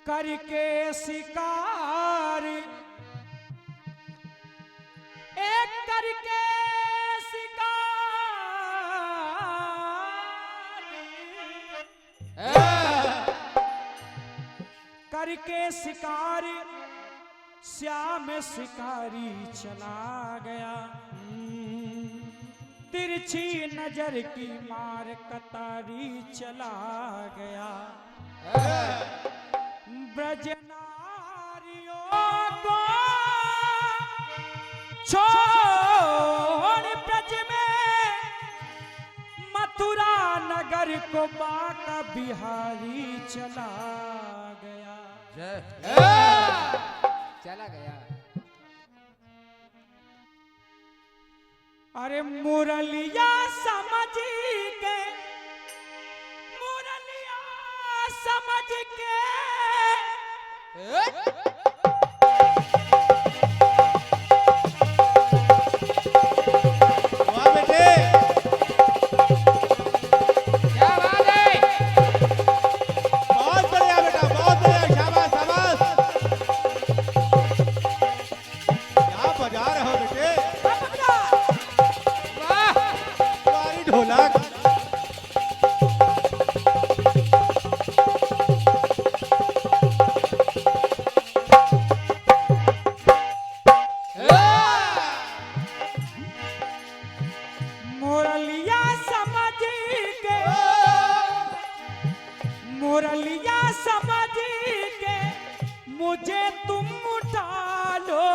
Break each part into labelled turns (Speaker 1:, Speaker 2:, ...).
Speaker 1: करके शिकार एक करके करके शिकार श्याम शिकारी चला गया। तिरछी नजर की मार कतारी चला गया। ब्रजनारियों को छोड़ ब्रज में मथुरा नगर को बाका बिहारी चला गया।
Speaker 2: चला गया।
Speaker 1: अरे मुरलिया समझ के मुरलिया समझ के मुरलिया समझ के मुझे तुम उठा लो।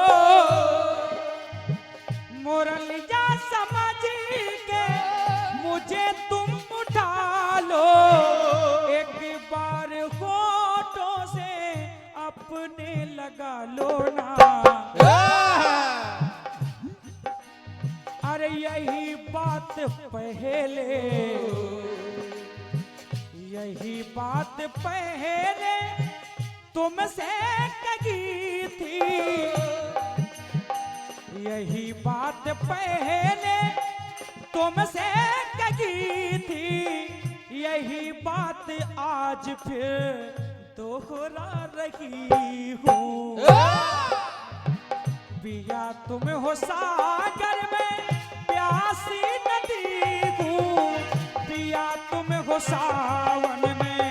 Speaker 1: मुरलिया समझ के मुझे तुम उठा लो। एक बार होठों से अपने लगा लो ना। अरे यही बात पहले यही बात पहले तुमसे कही थी। यही बात पहले तुमसे कही थी। यही बात आज फिर दोहरा रही हूँ। पिया तुम हो सागर में प्यासी नदी हूँ। पिया तुम हो सावन में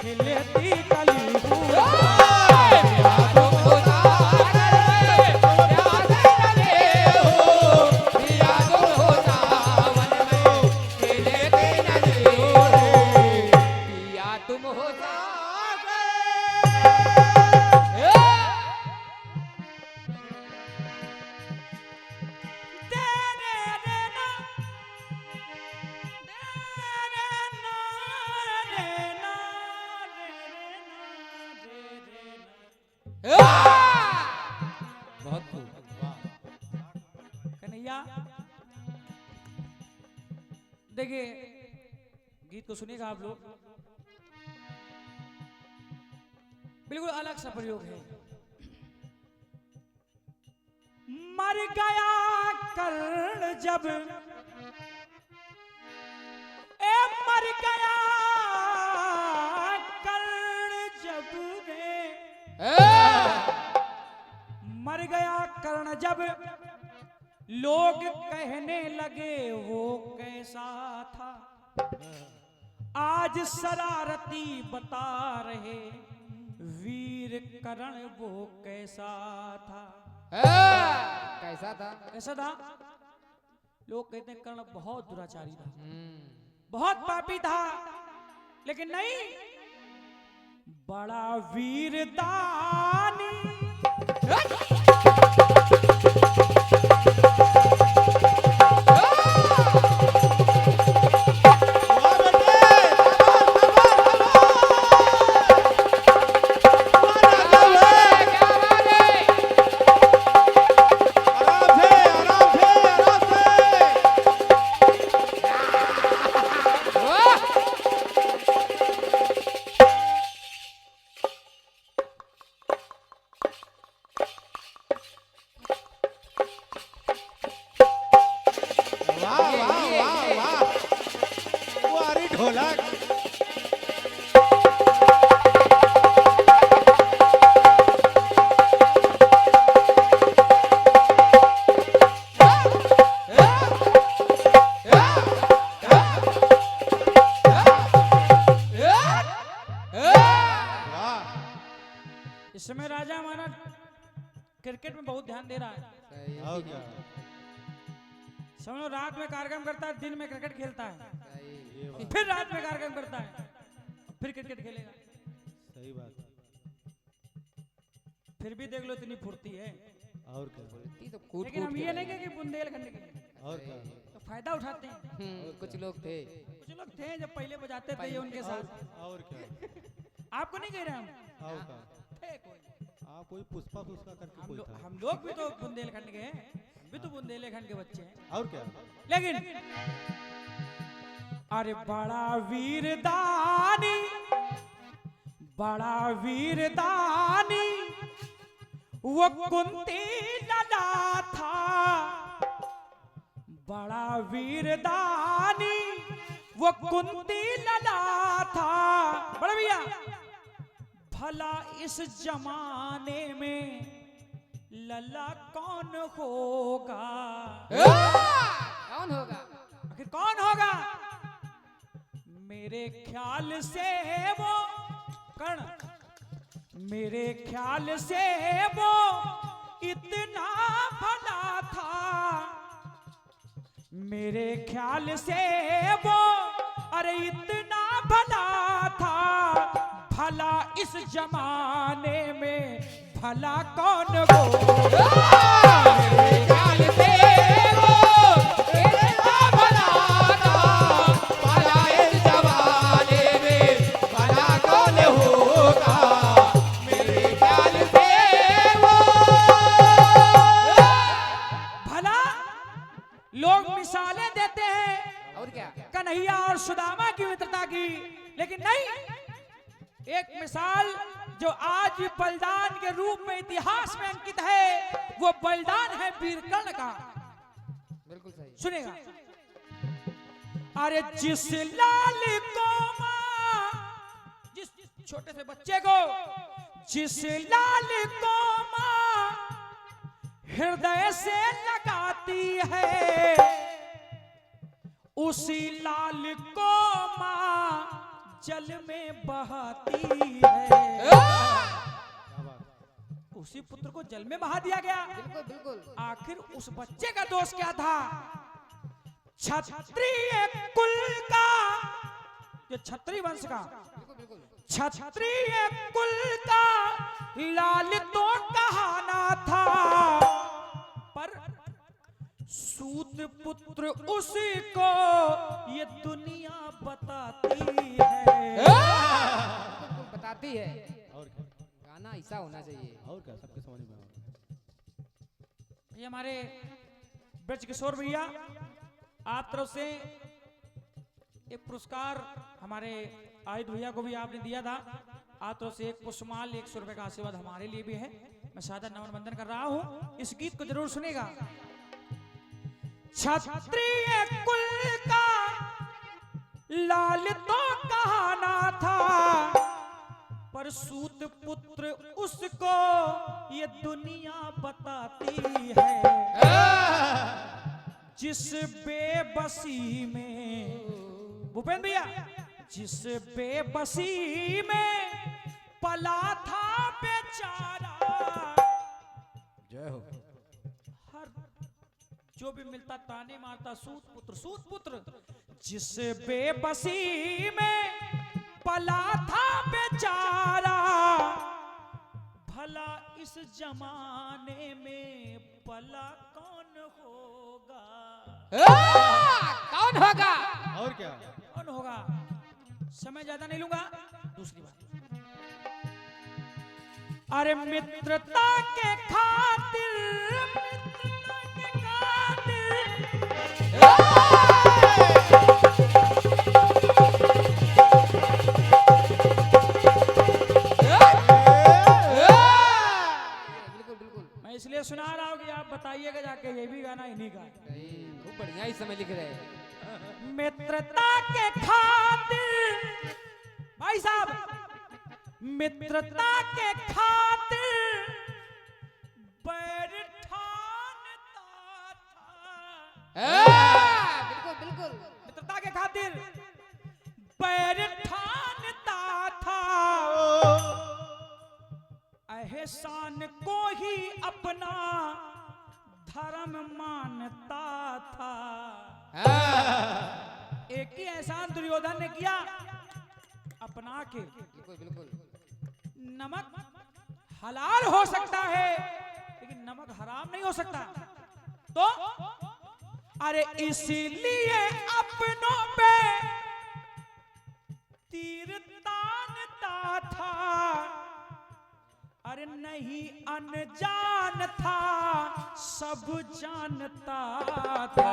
Speaker 1: खिलती कली हूँ। पिया तुम हो सागर में प्यासी नदी हूँ। पिया तुम हो सावन में खिलती नदी हूँ। पिया तुम हो बहुत खूब कन्हैया। देखिए गीत को सुनिएगा आप लोग। बिल्कुल अलग सा प्रयोग है। मर गया कर्ण जब मर गया कर्ण जब रे मर गया कर्ण जब लोग कहने लगे वो कैसा था। आज शरारती बता रहे वीर कर्ण वो कैसा था।
Speaker 2: कैसा था?
Speaker 1: कैसा था? लोग कहते हैं कर्ण बहुत दुराचारी था, बहुत पापी था, लेकिन नहीं, बड़ा वीर दानी। इस समय राजा हमारा क्रिकेट में बहुत ध्यान दे रहा है।
Speaker 2: सही
Speaker 3: और क्या
Speaker 1: समझो रात में कार्यक्रम करता है, दिन में क्रिकेट खेलता है,
Speaker 2: सही
Speaker 3: ये बात
Speaker 1: फिर रात में कार्यक्रम करता है, फिर क्रिकेट खेलेगा।
Speaker 3: सही बात
Speaker 1: फिर भी देख लो इतनी फुर्ती है।
Speaker 3: और क्या
Speaker 2: फुर्ती तो कूट
Speaker 1: लेकिन
Speaker 2: कूट
Speaker 1: हम
Speaker 2: के
Speaker 1: ये
Speaker 2: भाई।
Speaker 1: नहीं कि बुंदेलखंड के
Speaker 3: और क्या
Speaker 1: तो फायदा उठाते हैं।
Speaker 2: कुछ लोग थे।
Speaker 1: कुछ लोग थे जब पहले बजाते थे ये उनके साथ।
Speaker 3: और क्या
Speaker 1: आपको नहीं कह रहे हम,
Speaker 3: और क्या
Speaker 1: थे कोई।
Speaker 3: आप कोई पुष्पा पुष्पा करके कोई था
Speaker 1: हम लोग भी तो बुंदेलखंड के हैं, हम भी तो बुंदेलखंड के बच्चे हैं।
Speaker 3: और क्या
Speaker 1: लेकिन अरे बड़ा वीरदानी, बड़ा वीरदानी वो कुंती लला था, बड़ा वीरदानी वो कुंती लला था। बड़ा भैया भला इस जमाने में लला कौन होगा?
Speaker 2: कौन होगा?
Speaker 1: आखिर कौन होगा? मेरे ख्याल से वो कर्ण, मेरे ख्याल से वो इतना भला था, मेरे ख्याल से वो अरे इतना भला था। भला इस जमाने में भला कौन होगा?
Speaker 2: मेरे ख्याल से वो इतना भला था, भला इस जमाने में भला कौन होगा? मेरे ख्याल से वो
Speaker 1: भला लोग मिसालें देते हैं
Speaker 2: और क्या?
Speaker 1: कन्हैया और सुदामा की मित्रता की, लेकिन नहीं, एक मिसाल जो आज भी बलिदान के रूप में इतिहास में अंकित है, वो बलिदान है वीर कर्ण का।
Speaker 2: बिल्कुल सही।
Speaker 1: सुनेगा, अरे जिस लाल को मां, जिस छोटे से बच्चे को, जिस लाल को मां हृदय से लगाती है, उसी लाल को मां जल में बहाती है।
Speaker 3: क्या बात
Speaker 1: उसी पुत्र को जल में बहा दिया गया।
Speaker 2: बिल्कुल बिल्कुल।
Speaker 1: आखिर उस बच्चे का दोष क्या था? क्षत्रिय कुल का, जो क्षत्रिय वंश का,
Speaker 2: बिल्कुल बिल्कुल।
Speaker 1: क्षत्रिय कुल का लाल तो कहाना था, पर सूत पुत्र उसी को ये दुनिया बताती है।
Speaker 2: बिल्कुल बताती है।
Speaker 3: और क्या
Speaker 2: गाना ऐसा होना चाहिए।
Speaker 3: और क्या सबके समझ में आओ
Speaker 1: ये हमारे ब्रज किशोर भैया आप तरफ से एक पुरस्कार हमारे आयुध भैया को भी आपने दिया था। आप तरफ से एक पुष्पमाल 100 रुपए का आशीर्वाद हमारे लिए भी है। मैं सादर नमन वंदन कर रहा हूँ। इस गीत को जरूर सुनेगा। क्षत्रिय कुल का लाल तो कहाना था, पर सूत पुत्र उसको ये दुनिया बताती है। जिस बेबसी में, भूपेंद्र भैया, जिस बेबसी में पला था बेचारा,
Speaker 3: जय हो
Speaker 1: हर जो भी मिलता ताने मारता सूत पुत्र, सूत पुत्र। जिस बेबसी में पला था बेचारा, भला इस जमाने में पला कौन होगा?
Speaker 2: कौन होगा?
Speaker 3: और क्या
Speaker 1: कौन होगा? समय ज्यादा नहीं लूंगा। दूसरी बात, अरे मित्रता के खातिर, मित्रता के
Speaker 2: बिल्कुल बिल्कुल।
Speaker 1: मैं इसलिए सुना रहा हूँ कि आप बताइएगा जाके ये भी गाना इन्हीं का है।
Speaker 2: खूब बढ़िया ही समय लिख रहे हैं।
Speaker 1: मित्रता के खातिर, भाई साहब, मित्रता के खातिर बैर ठानता था।
Speaker 2: बिल्कुल बिल्कुल।
Speaker 1: मित्रता के खातिर बैर ठानता था। अहे एहसान को ही अपना धर्म मानता था। एक ही एहसान दुर्योधन ने किया अपना के।
Speaker 2: बिल्कुल बिल्कुल।
Speaker 1: नमक हलाल हो सकता है लेकिन नमक हराम नहीं हो सकता। तो अरे इसीलिए अपनों पे तीर तानता था। अरे नहीं अनजान था सब जानता था।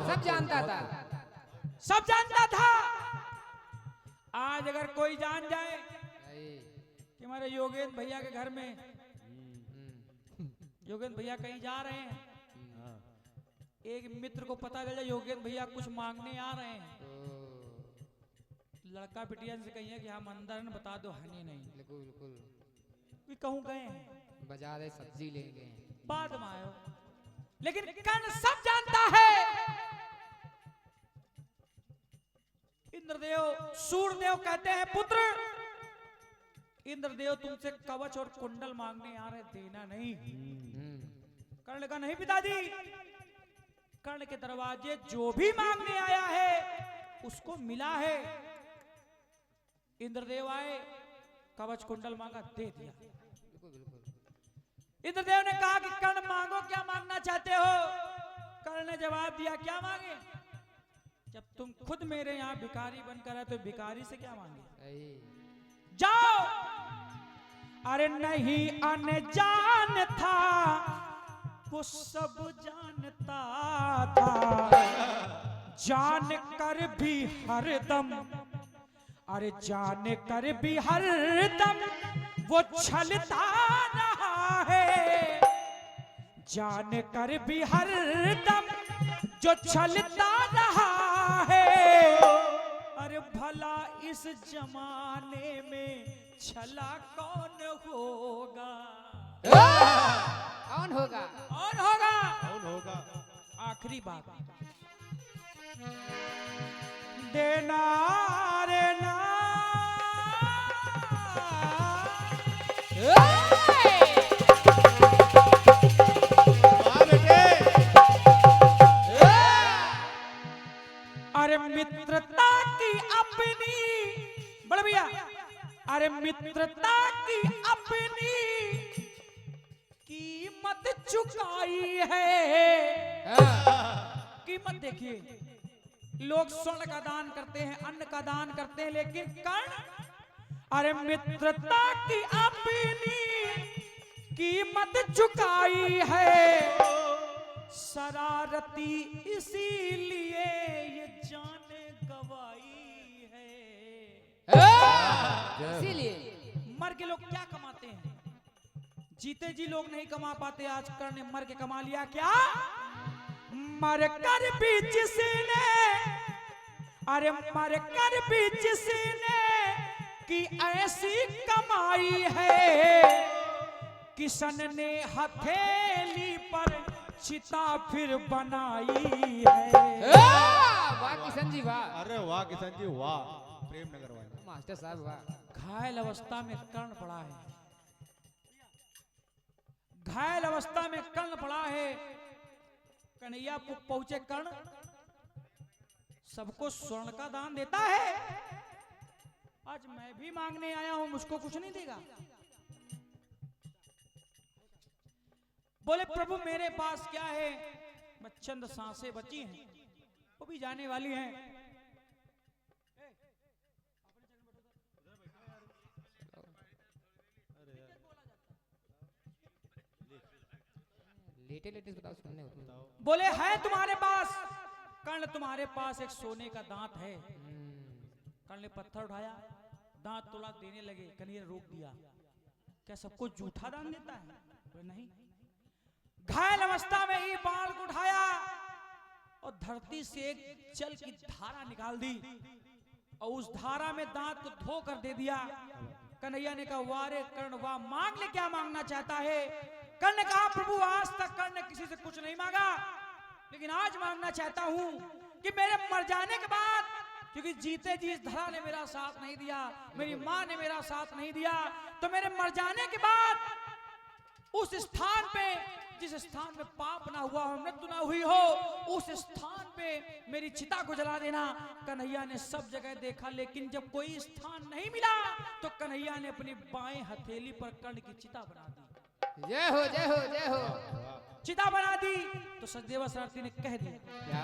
Speaker 2: सब जानता था।
Speaker 1: सब जानता था। आज अगर कोई जान जाए कि हमारे योगेंद्र भैया के घर में योगेंद्र भैया कहीं जा रहे हैं, एक मित्र को पता चल जाए योगेंद्र भैया कुछ मांगने आ रहे हैं, लड़का बिटिया से कहिए कि हम अंदर न बता दो हनी नहीं।
Speaker 2: बिल्कुल बिल्कुल।
Speaker 1: कि कहूँ गए हैं
Speaker 2: बाजार है सब्जी ले गए
Speaker 1: बाद में आयो। लेकिन कर्ण सब जानता है। इंद्रदेव सूर्यदेव कहते हैं पुत्र इंद्रदेव तुमसे कवच और कुंडल मांगने आ रहे, देना नहीं। कर्ण का नहीं पिताजी, कर्ण के दरवाजे जो भी मांगने आया है उसको मिला है। इंद्रदेव आए कवच कुंडल मांगा, दे दिया।
Speaker 2: बिल्कुल बिल्कुल।
Speaker 1: इंद्रदेव ने कहा कि कर्ण मांगो, क्या मांगना चाहते हो? कर्ण ने जवाब दिया, क्या मांगे? जब तुम खुद मेरे यहाँ भिखारी बनकर आए तो भिखारी से क्या मांगे? जाओ। अरे नहीं अनजान था वो सब जानता था, जान कर भी हरदम, अरे जान कर भी हरदम वो छलता रहा है, जान कर भी हरदम जो छलता रहा है। अरे भला इस जमाने में छला कौन होगा?
Speaker 2: कौन होगा?
Speaker 1: कौन होगा?
Speaker 3: कौन होगा?
Speaker 1: आखिरी बात, देना रे ना। अरे मित्रता की अपनी, बड़ा भैया, अरे मित्रता की अपनी कीमत चुकाई है। कीमत देखिए, लोग स्वर्ण का दान करते हैं, अन्न का दान करते हैं, लेकिन कर्ण अरे मित्रता की अपनी कीमत चुकाई है। शरारती इसीलिए ये जान गवाई है।
Speaker 2: इसीलिए
Speaker 1: मर के लोग क्या कमाते हैं? जीते जी लोग नहीं कमा पाते। आज कर्ण ने मर के कमा लिया। क्या मर कर भी जिसने, अरे मर कर भी जिसने की ऐसी कमाई है, किशन ने हथेली पर चिता फिर बनाई है।
Speaker 2: वाह किशन जी वाह।
Speaker 3: अरे वाह किशन जी वाह, प्रेम नगर वाले
Speaker 2: मास्टर साहब वाह।
Speaker 1: घायल अवस्था में कर्ण पड़ा है, घायल अवस्था में कर्ण पड़ा है। कन्हैया पहुंचे कर्ण, सबको स्वर्ण का दान देता है, आज मैं भी मांगने आया हूं, मुझको कुछ नहीं देगा। बोले प्रभु मेरे पास क्या है? मैं चंद सांसें बची हैं, वो भी जाने वाली हैं।
Speaker 2: लेटे लेटे बताओ, सुनने हो तुम।
Speaker 1: बोले है तुम्हारे पास? कर्ण तुम्हारे पास एक सोने का दांत है। कर्ण ने पत्थर उठाया, दांत तोड़ा, देने लगे। कन्हैया ने रोक दिया, क्या सबको जूठा दान देता है? बोले नहीं। घायल अवस्था में ही बाण को उठाया और धरती से एक जल की धारा निकाल दी और उस धारा में दांत को धो कर दे दिया। कन्हैया ने कहा वाह रे कर्ण वाह, मांग ले, क्या मांगना चाहता है? कर्ण ने कहा प्रभु आज तक कर्ण ने किसी से कुछ नहीं मांगा, लेकिन आज मांगना चाहता हूं कि मेरे मर जाने के बाद क्योंकि जीते जी इस धरा ने मेरा साथ नहीं दिया, मेरी माँ ने मेरा साथ नहीं दिया, तो मेरे मर जाने के बाद उस स्थान पे, जिस स्थान में पाप ना हुआ हो, मृत्यु ना हुई हो, उस स्थान पे मेरी चिता को जला देना। कन्हैया ने सब जगह देखा, लेकिन जब कोई स्थान नहीं मिला तो कन्हैया ने अपनी बाएं हथेली पर कर्ण की चिता बना दी।
Speaker 2: जय हो जय हो जय हो।
Speaker 1: चिता बना दी तो सचदेवा शरारती ने कह दिया,
Speaker 2: क्या?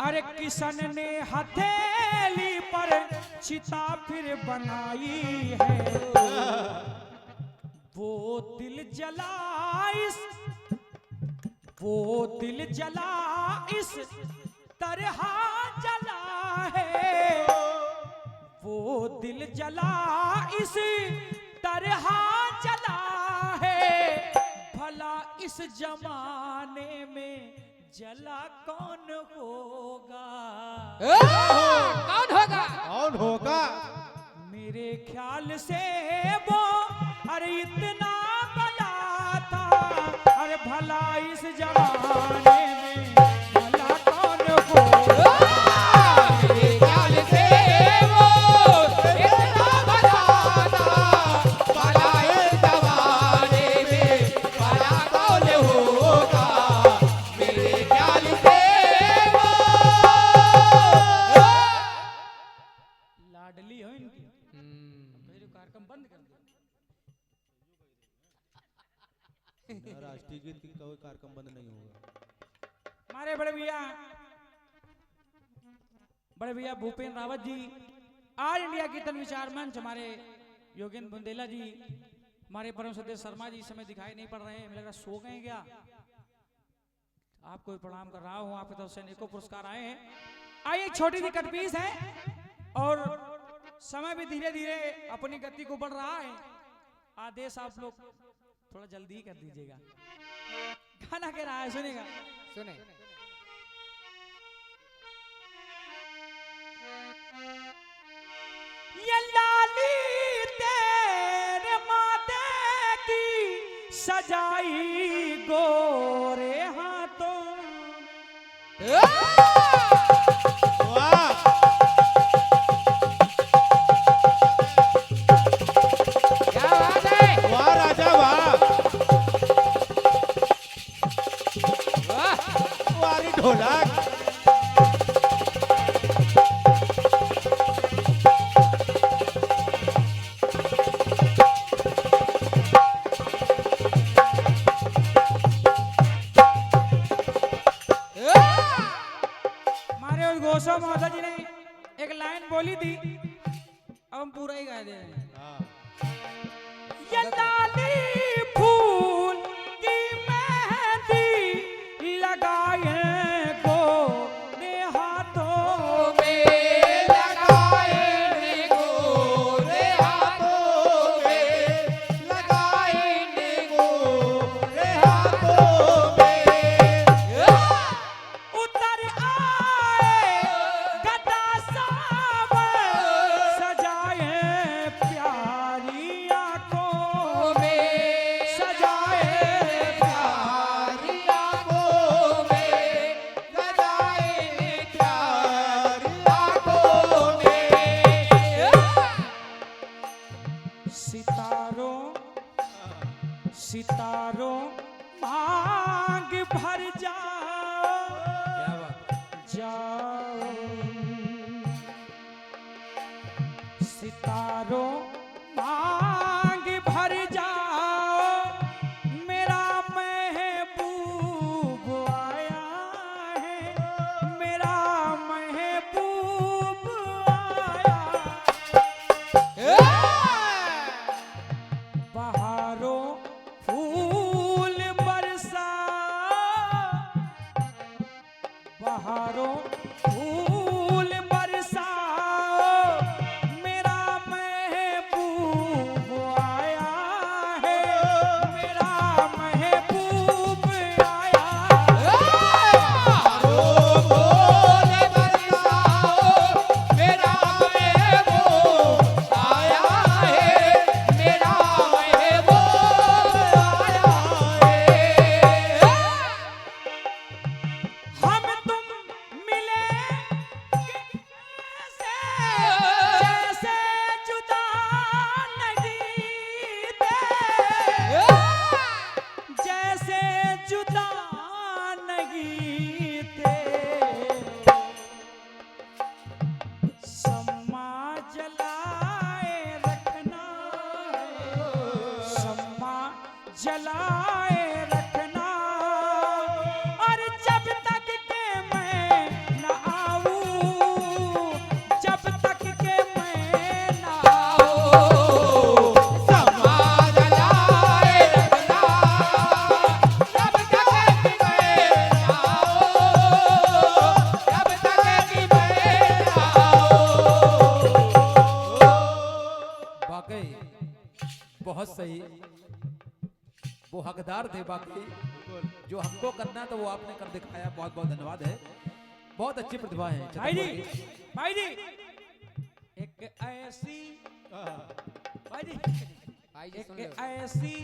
Speaker 1: अरे किशन ने हथेली पर चिता फिर बनाई है, वो दिल जला इस तरह जला है, वो दिल जला इस तरह जला है, भला इस जमाने में जला कौन होगा?
Speaker 2: कौन होगा?
Speaker 3: कौन होगा?
Speaker 1: मेरे ख्याल से वो अरे इतना बड़ा था, अरे भला इस जमाने में भला कौन होगा?
Speaker 2: मेरे ख्याल से वो इतना बड़ा था, भला इस जमाने में भला कौन होगा? मेरे ख्याल से वो
Speaker 1: लाडली हो इनकी, मेरे कार्यक्रम बंद कर दिया।
Speaker 3: राष्ट्रीय गीत की कोई कार्यक्रम बंद नहीं होगा।
Speaker 1: हमारे बड़े भैया भूपेंद्र रावत जी, ऑल इंडिया कीर्तन विचार मंच, हमारे योगेंद्र बुंदेला जी, हमारे परम सदेव शर्मा जी इस समय दिखाई नहीं पड़ रहे हैं, मुझे लग रहा सो गए क्या? आपको भी प्रणाम कर रहा हूँ, आपकी तरफ से अनेकों पुरस्कार आए हैं। आइए एक छोटी सी कटपीस है और समय भी धीरे धीरे अपनी गति को बढ़ रहा है, आदेश आप लोग थोड़ा जल्दी कर दीजिएगा। गाना कह रहा है, सुनेगा?
Speaker 2: सुने।
Speaker 1: ये लाली तेरे माथे की सजाई गोरे हाथों में।
Speaker 3: वाह!
Speaker 2: क्या बात है?
Speaker 3: वाह राजा वाह!
Speaker 2: वाह!
Speaker 3: वारी ढोलक!
Speaker 1: हमारे उस गोस्वामी महोदय जी ने एक लाइन बोली थी, अब हम पूरा ही गा दे रहे हैं।
Speaker 3: हाँ।
Speaker 1: ये लाली फूल की मेहंदी लगाए गोरे हाथों
Speaker 2: में लगाएंगे गोरे हाथों में, लगाएंगे गोरे हाथों में।
Speaker 1: उतर आए गदा सावर, सजाए प्यारी आंखों में, सजाए
Speaker 2: प्यारी आंखों में, लगाएंगे प्यारी आंखों में।
Speaker 1: सितारों सितारों मांग भर जाओ,
Speaker 2: क्या बात?
Speaker 1: जाओ सितारों मांग भर जाओ, मेरा महबूब आया है, मेरा महबूब आया। बहारों फूल बरसा, बहारों फूल बरसा, मेरा महबूब
Speaker 2: बहुत सही, वो हकदार थे बाकी, जो हमको करना तो वो आपने कर दिखाया, बहुत बहुत धन्यवाद है, बहुत अच्छी प्रतिभा है
Speaker 1: भाई जी,
Speaker 2: छतरपुर की।
Speaker 1: भाई जी, एक ऐसी, भाई जी,
Speaker 4: भाई जी सुन
Speaker 1: एक
Speaker 4: लो।
Speaker 1: ऐसी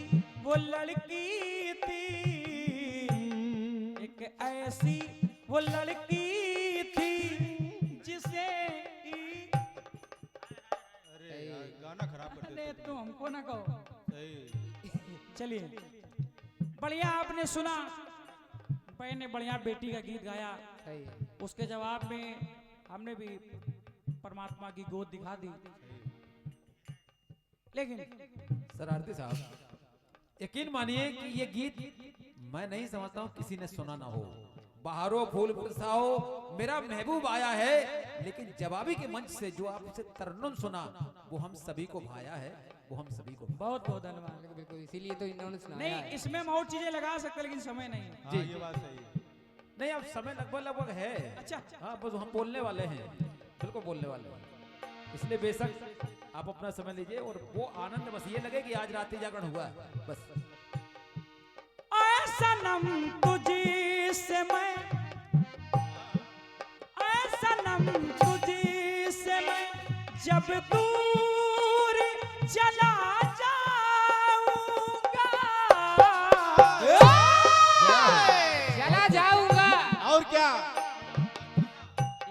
Speaker 1: वो लड़की थी, एक ऐसी वो लड़की थी जिसे
Speaker 3: अरे यार, गाना खराब कर
Speaker 1: अरे
Speaker 3: देते
Speaker 1: तुम हमको ना कहो।
Speaker 3: सही।
Speaker 1: चलिए, बढ़िया आपने सुना, भाई ने बढ़िया बेटी का गीत गाया,
Speaker 4: सही
Speaker 1: उसके जवाब में हमने भी परमात्मा की गोद दिखा दी। लेकिन
Speaker 2: शरारती साहब, यकीन मानिए कि ये गीत मैं नहीं समझता हूँ किसी ने सुना ना हो। बहारो फूल बरसाओ मेरा महबूब आया है, लेकिन जवाबी के मंच से जो आपसे तरन्नुम सुना वो हम सभी को भाया है, वो हम सभी को
Speaker 1: बहुत बहुत धन्यवाद।
Speaker 4: बिल्कुल बिल्कुल, इसीलिए तो इन्होंने सुनाया
Speaker 1: नहीं,
Speaker 4: है।
Speaker 1: इसमें हम और चीजें लगा सकते, लेकिन समय नहीं है।
Speaker 3: हाँ,
Speaker 2: जी।
Speaker 3: ये बात सही है।
Speaker 2: नहीं, अब समय लगभग लगभग है।
Speaker 1: अच्छा,
Speaker 2: हाँ, बस हम बोलने वाले हैं, बिल्कुल बोलने वाले हैं, इसलिए बेशक आप अपना समय लीजिए और वो आनंद बस ये लगे कि आज रात्रि जागरण हुआ है बस।
Speaker 1: आए सनम तुझी से मैं, आए सनम तुझी से मैं जब दूर चला जाऊंगा,
Speaker 4: चला जाऊंगा,
Speaker 3: और क्या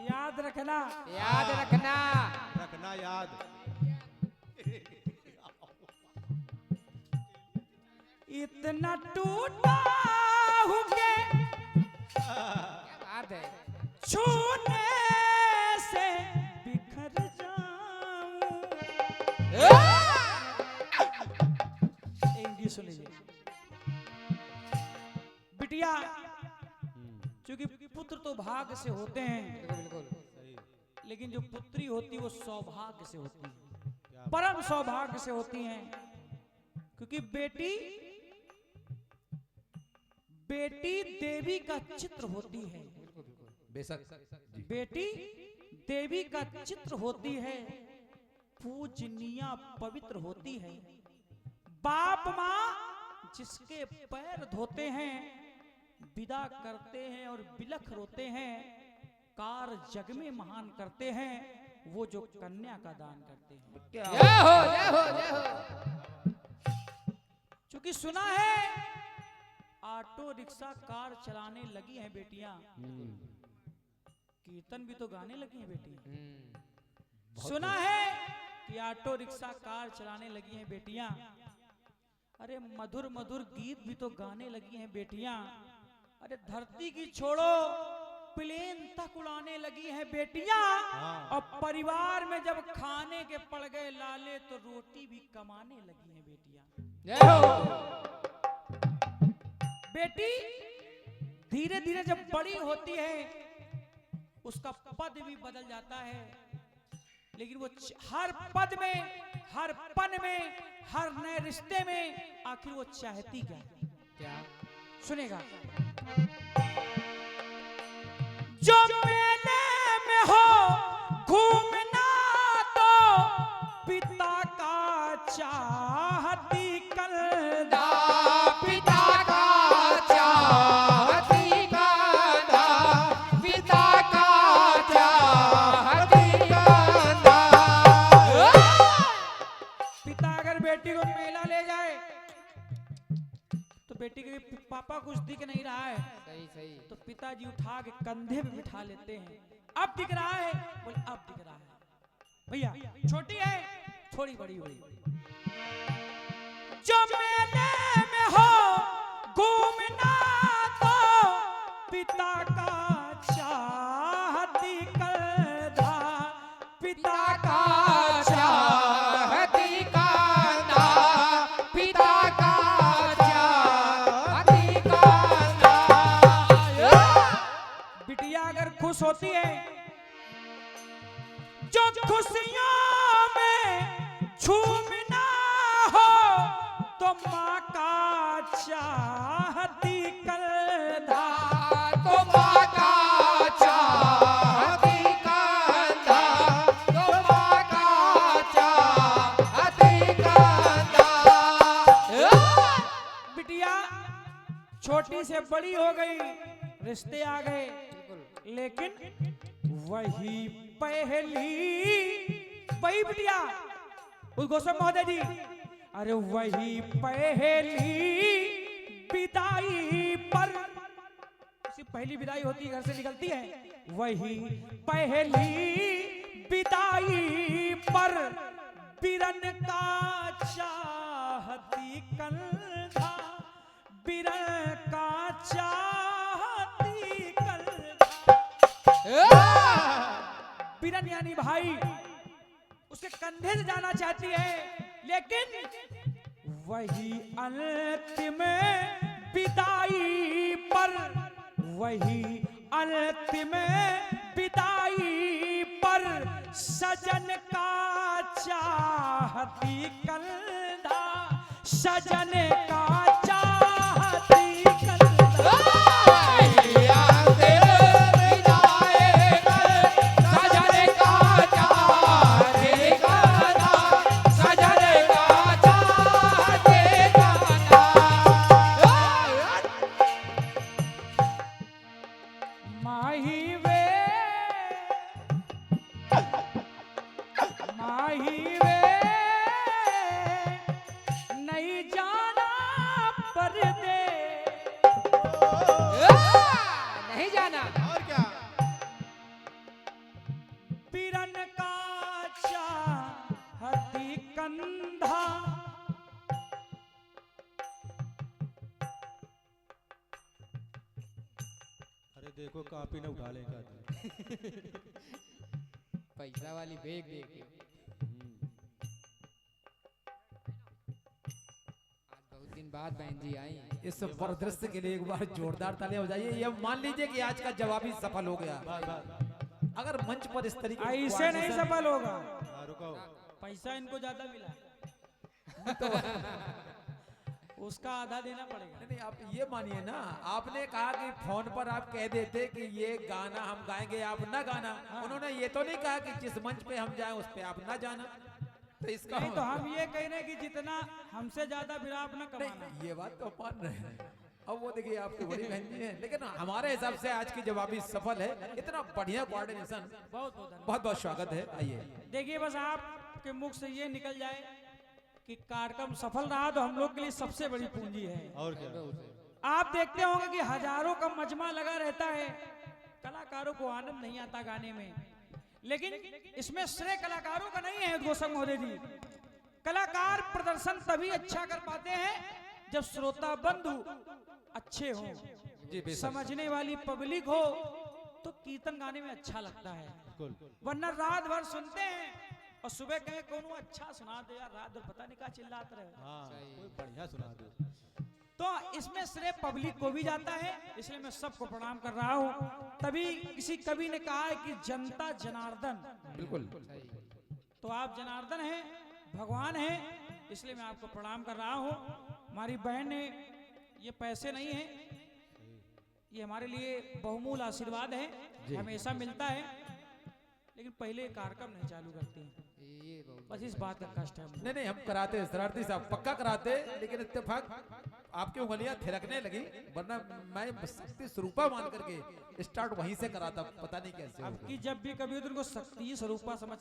Speaker 1: याद रखना,
Speaker 4: याद रखना।
Speaker 3: रखना याद।
Speaker 1: इतना टूटा हूँ के
Speaker 4: क्या बात है।
Speaker 1: छूने से बिखर जाऊं। इंग्लिश सुन लीजिए। बिटिया, क्योंकि पुत्र तो भाग्य से होते हैं,
Speaker 4: बिल्कुल बिल्कुल।
Speaker 1: लेकिन जो पुत्री होती है वो सौभाग्य से होती है, परम सौभाग्य से होती हैं। क्योंकि बेटी देवी का चित्र होती है,
Speaker 2: बेशक जी।
Speaker 1: बेटी देवी का चित्र होती है, पूजनीय पवित्र होती है। बाप माँ जिसके पैर धोते हैं, विदा करते हैं और बिलख रोते हैं, कार जग में महान करते हैं, वो जो कन्या का दान करते हैं।
Speaker 2: क्या
Speaker 4: जय हो जय हो जय हो।
Speaker 1: क्योंकि सुना है ऑटो रिक्शा कार चलाने लगी हैं बेटियां, कीर्तन भी तो गाने लगी हैं बेटियां। सुना है कि ऑटो रिक्शा कार चलाने लगी हैं बेटियां, अरे मधुर मधुर गीत भी तो गाने लगी हैं बेटियां। अरे धरती की छोड़ो, प्लेन तक उड़ाने लगी हैं बेटियां। और परिवार में जब खाने के पड़ गए लाले, तो रोटी भी कमाने लगी हैं बेटियां।
Speaker 4: जय हो।
Speaker 1: बेटी धीरे धीरे जब बड़ी होती है, उसका पद भी बदल जाता है, लेकिन वो हर पद में, हर पन में, हर नए रिश्ते में आखिर वो चाहती क्या है?
Speaker 4: क्या
Speaker 1: सुनेगा। जो मेले में हो घूमना, तो पिता का चाहती कलदा,
Speaker 4: पिता का चाहती कांधा, पिता का चाहती कांधा।
Speaker 1: पिता अगर बेटी को मेला ले जाए, तो बेटी के पापा कुछ दिख नहीं रहा है,
Speaker 4: सही सही।
Speaker 1: तो पिताजी उठा के कंधे पे बिठा लेते हैं। अब दिख रहा है, बोले अब दिख रहा है। भैया छोटी है, थोड़ी बड़ी हुई। जो मेले में हो घूमना, तो पिता का चाहती कलदा, पिता का
Speaker 4: चाहती कांधा, पिता का चाहती कांधा।
Speaker 1: बिटिया अगर खुश होती है, जो खुशियों में झूमना हो, तो माँ का चाहती कलदा,
Speaker 4: तो माँ का चाहती कांधा, तो माँ का चाहती कांधा।
Speaker 1: से बड़ी हो गई, रिश्ते आ गए, लेकिन वही वही बिटिया उस गोस्वामी महोदय जी, अरे वही पहली विदाई पर, पहली विदाई होती है, घर से निकलती है, वही पहली विदाई पर बिरन का चाहती कंधा, बिरन का चाहती कंधा। बिरन यानी भाई, उसके कंधे से जाना चाहती है, लेकिन वही अंतिम विदाई पर, वही अंतिम विदाई पर सजन का चाहती कंधा, सजन का चाहती कंधा।
Speaker 3: देखो कापी ना उठा लेगा।
Speaker 4: पैसा वाली बैग देके आज बहुत दिन बाद बहन जी आई।
Speaker 2: इस परिदृश्य के लिए एक बार जोरदार तालियां हो जाइए। ये मान लीजिए कि आज का जवाबी सफल हो गया। अगर मंच पर इस तरीके
Speaker 1: ऐसे नहीं सफल होगा,
Speaker 3: रुको,
Speaker 1: पैसा इनको ज्यादा मिला
Speaker 2: तो
Speaker 1: उसका आधा देना पड़ेगा।
Speaker 2: नहीं, आप ये मानिए ना, आपने कहा कि फोन पर आप कह देते कि ये गाना हम गाएंगे, आप ना गाना। उन्होंने ये तो नहीं कहा कि जिस मंच पे हम जाएं उस पे आप ना जाना। तो इसका
Speaker 1: नहीं, तो हम ये कह रहे हैं कि जितना हमसे ज्यादा फिर आप ना कमाना।
Speaker 2: नहीं, ये बात तो मान रहे हैं। अब वो देखिए आपकी बड़ी बहन जी है, लेकिन हमारे हिसाब से आज की जवाबी सफल है। इतना बढ़िया कोऑर्डिनेशन,
Speaker 1: बहुत बहुत
Speaker 2: बहुत बहुत स्वागत है। आइए
Speaker 1: देखिए, बस आपके मुख से ये निकल जाए कि कार्यक्रम सफल रहा तो हम लोग के लिए सबसे बड़ी पूंजी है।
Speaker 3: और क्या,
Speaker 1: आप देखते होंगे कि हजारों का मजमा लगा रहता है, कलाकारों को आनंद नहीं आता गाने में, लेकिन इसमें श्रेय कलाकारों का नहीं है गोस्वामी महोदय जी। कलाकार प्रदर्शन तभी अच्छा कर पाते हैं जब श्रोता बंधु अच्छे हो, समझने वाली पब्लिक हो, तो कीर्तन गाने में अच्छा लगता है। वरना रात भर सुनते हैं और सुबह कहे कोनो अच्छा सुना दे यार, रात भर पता नहीं क्या चिल्लाते रहे।
Speaker 3: हाँ, कोई बढ़िया सुना दो।
Speaker 1: तो इसमें श्रेय पब्लिक को भी जाता है, इसलिए मैं सबको प्रणाम कर रहा हूँ। तभी किसी कवि ने कहा है कि जनता जनार्दन।
Speaker 2: बिल्कुल,
Speaker 1: तो आप जनार्दन हैं, भगवान हैं, इसलिए मैं आपको प्रणाम कर रहा हूँ। हमारी बहन ने, ये पैसे नहीं है, ये हमारे लिए बहुमूल्य आशीर्वाद है, हमेशा मिलता है, लेकिन पहले कार्यक्रम नहीं चालू करते हैं, बस इस बात का कष्ट है।
Speaker 2: नहीं नहीं, हम कराते, शरारती साहब पक्का कराते, लेकिन इत्तेफाक आपकी उंगलियां थिरकने लगी, वरना मैं शक्ति स्वरूपा मान करके स्टार्ट वहीं से कराता, पता नहीं कैसे
Speaker 1: अब की जब भी कभी उनको शक्ति स्वरूपा समझ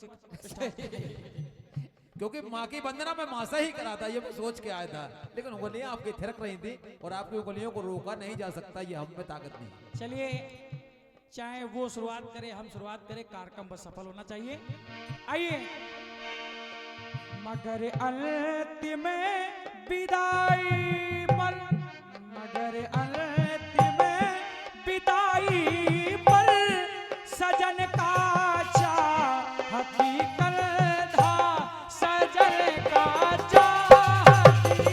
Speaker 2: क्योंकि माँ की वंदना में माँ से ही कराता, ये मैं सोच के आया था, लेकिन उंगलियां आपकी थिरक रही थी और आपकी उंगलियों को रोका नहीं जा सकता, ये हम में ताकत नहीं।
Speaker 1: चलिए, चाहे वो शुरुआत करे, हम शुरुआत करें, कार्यक्रम बस सफल होना चाहिए। आइए, मगर अंतिम विदाई पर, मगर अंतिम विदाई पर सजन का चाहती कंधा, सजन का चाहती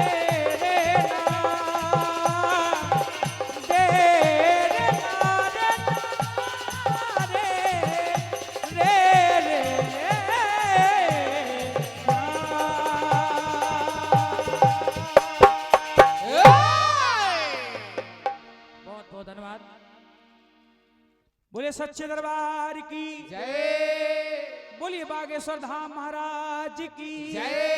Speaker 1: रे बोले सच्चे दरबार की
Speaker 4: जय
Speaker 1: बोलिए बागेश्वर धाम महाराज की
Speaker 4: जय